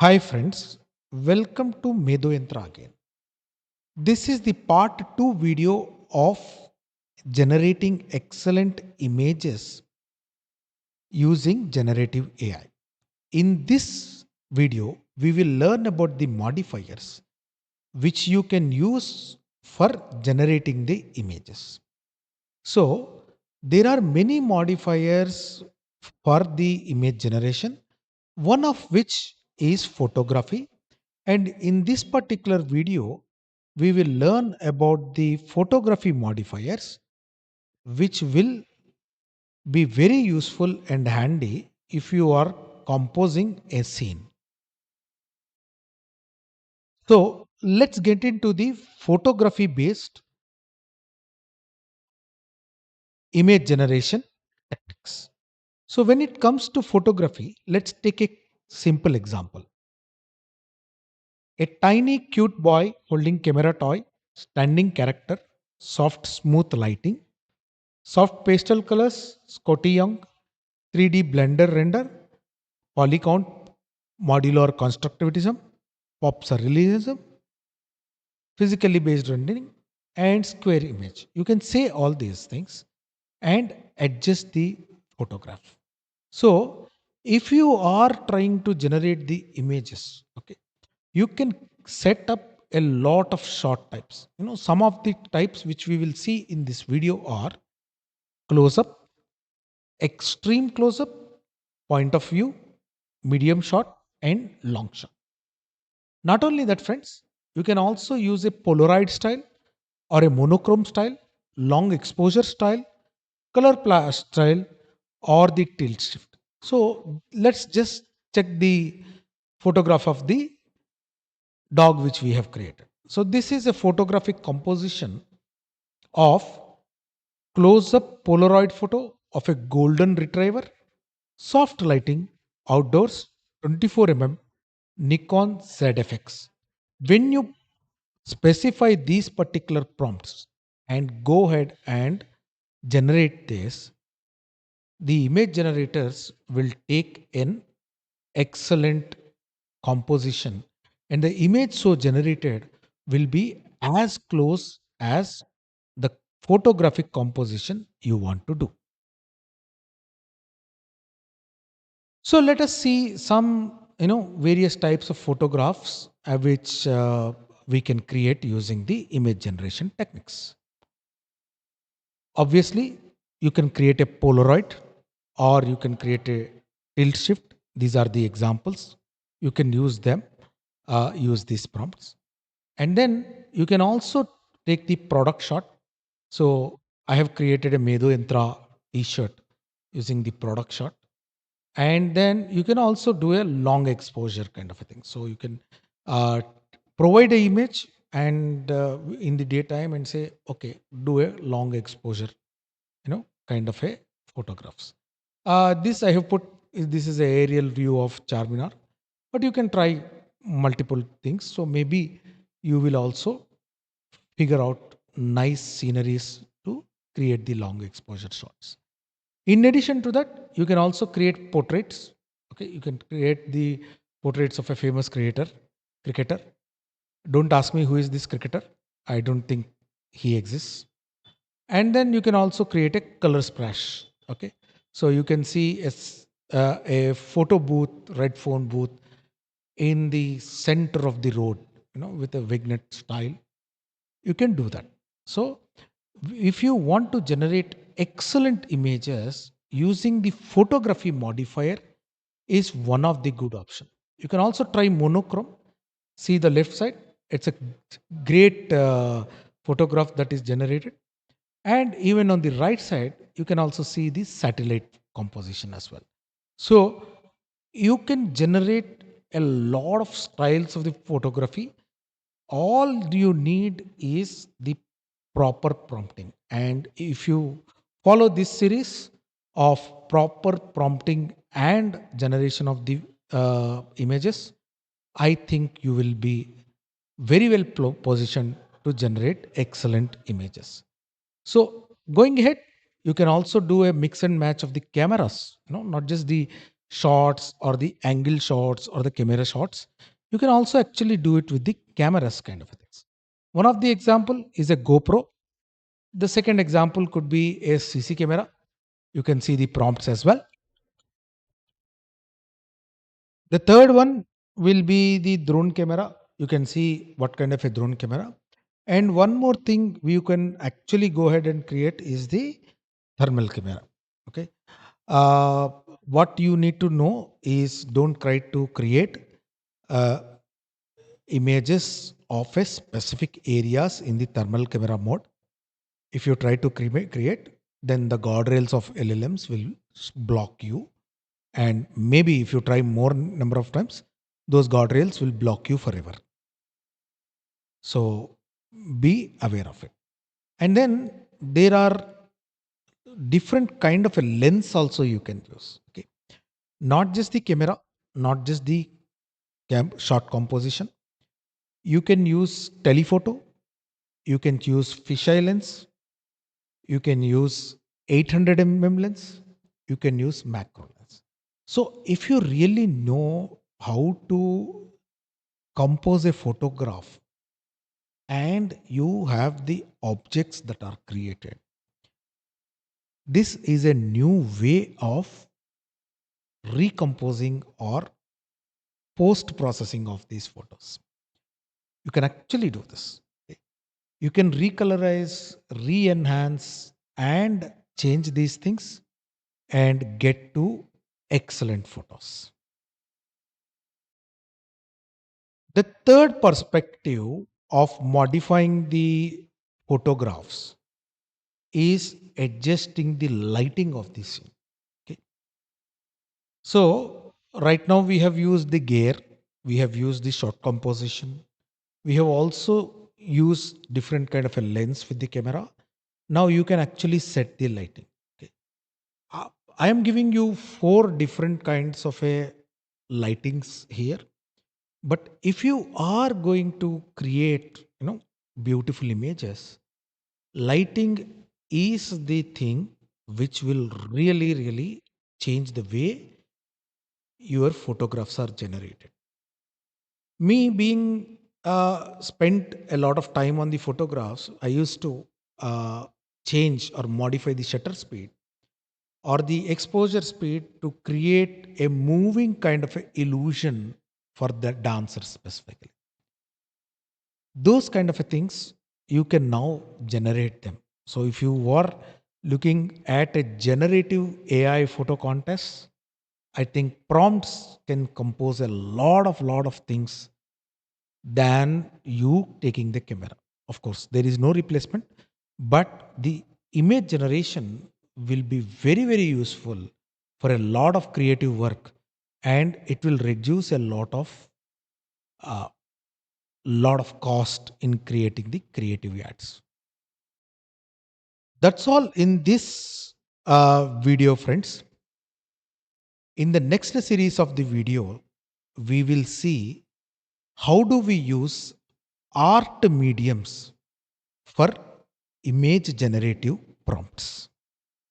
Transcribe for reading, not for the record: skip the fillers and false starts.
Hi friends, welcome to Medoyantra again. This is the part 2 video of generating excellent images using generative AI. In this video, we will learn about the modifiers which you can use for generating the images. So, there are many modifiers for the image generation, one of which is photography. And in this particular video, we will learn about the photography modifiers, which will be very useful and handy if you are composing a scene. So, let's get into the photography based image generation techniques. So, when it comes to photography, let's take a simple example. A tiny cute boy holding camera toy, standing character, soft smooth lighting, soft pastel colors, Scotty Young, 3D blender render, polycount, modular constructivism, pop surrealism, physically based rendering, and square image. You can say all these things and adjust the photograph. So, if you are trying to generate the images, okay, you can set up a lot of shot types. Some of the types which we will see in this video are close up, extreme close up, point of view, medium shot, and long shot. Not only that, friends, you can also use a Polaroid style or a monochrome style, long exposure style, style, or the tilt shift. So let's just check the photograph of the dog which we have created. So this is a photographic composition of close up Polaroid photo of a golden retriever, soft lighting, outdoors, 24 Nikon ZFX. When you specify these particular prompts and go ahead and generate this, the image generators will take an excellent composition, and the image so generated will be as close as the photographic composition you want to do. So let us see some various types of photographs which we can create using the image generation techniques. Obviously, you can create a Polaroid or you can create a tilt shift. These are the examples. You can use them, use these prompts. And then you can also take the product shot. So I have created a Medo Yantra t-shirt using the product shot. And then you can also do a long exposure kind of a thing. So you can uh, provide a image and in the daytime and say, okay, do a long exposure, kind of a photographs. This I have put, this is a aerial view of Charminar, but you can try multiple things. So maybe you will also figure out nice sceneries to create the long exposure shots. In addition to that, you can also create portraits. Okay, you can create the portraits of a famous cricketer. Don't ask me who is this cricketer. I don't think he exists. And then you can also create a color splash. Okay, so you can see a photo booth, red phone booth in the center of the road, with a vignette style. You can do that. So if you want to generate excellent images using the photography modifier is one of the good option. You can also try monochrome. See the left side, it's a great photograph that is generated. And even on the right side, you can also see the satellite composition as well. So you can generate a lot of styles of the photography. All you need is the proper prompting. And if you follow this series of proper prompting and generation of the images, I think you will be very well positioned to generate excellent images. So going ahead, you can also do a mix and match of the cameras, not just the shots or the angle shots or the camera shots, you can also actually do it with the cameras kind of things. One of the example is a GoPro. The second example could be a CC camera. You can see the prompts as well. The third one will be the drone camera. You can see what kind of a drone camera. And one more thing you can actually go ahead and create is the thermal camera. Okay. Uh, what you need to know is don't try to create uh, images of a specific areas in the thermal camera mode. If you try to create, then the guardrails of LLMs will block you, and maybe if you try more number of times, those guardrails will block you forever. So be aware of it. And then there are different kind of a lens also you can use. Okay, not just the camera, not just the shot composition. You can use telephoto, you can use fisheye lens, you can use 800 lens, you can use macro lens. So if you really know how to compose a photograph and you have the objects that are created, this is a new way of recomposing or post processing of these photos. You can actually do this. You can recolorize, re enhance, and change these things and get to excellent photos. The third perspective of modifying the photographs is adjusting the lighting of the scene. Okay. So, right now we have used the gear, we have used the shot composition, we have also used different kind of a lens with the camera. Now you can actually set the lighting. Okay. Uh, I am giving you four different kinds of a lightings here. But if you are going to create, beautiful images, lighting is the thing which will really, really change the way your photographs are generated. Me being spent a lot of time on the photographs, I used to change or modify the shutter speed or the exposure speed to create a moving kind of a illusion for the dancer specifically. Those kind of a things you can now generate them. So if you were looking at a generative AI photo contest, I think prompts can compose a lot of things than you taking the camera. Of course there is no replacement, but the image generation will be very very useful for a lot of creative work, and it will reduce a uh, lot of cost in creating the creative ads. That's all in this video, friends. In the next series of the video, we will see how do we use art mediums for image generative prompts.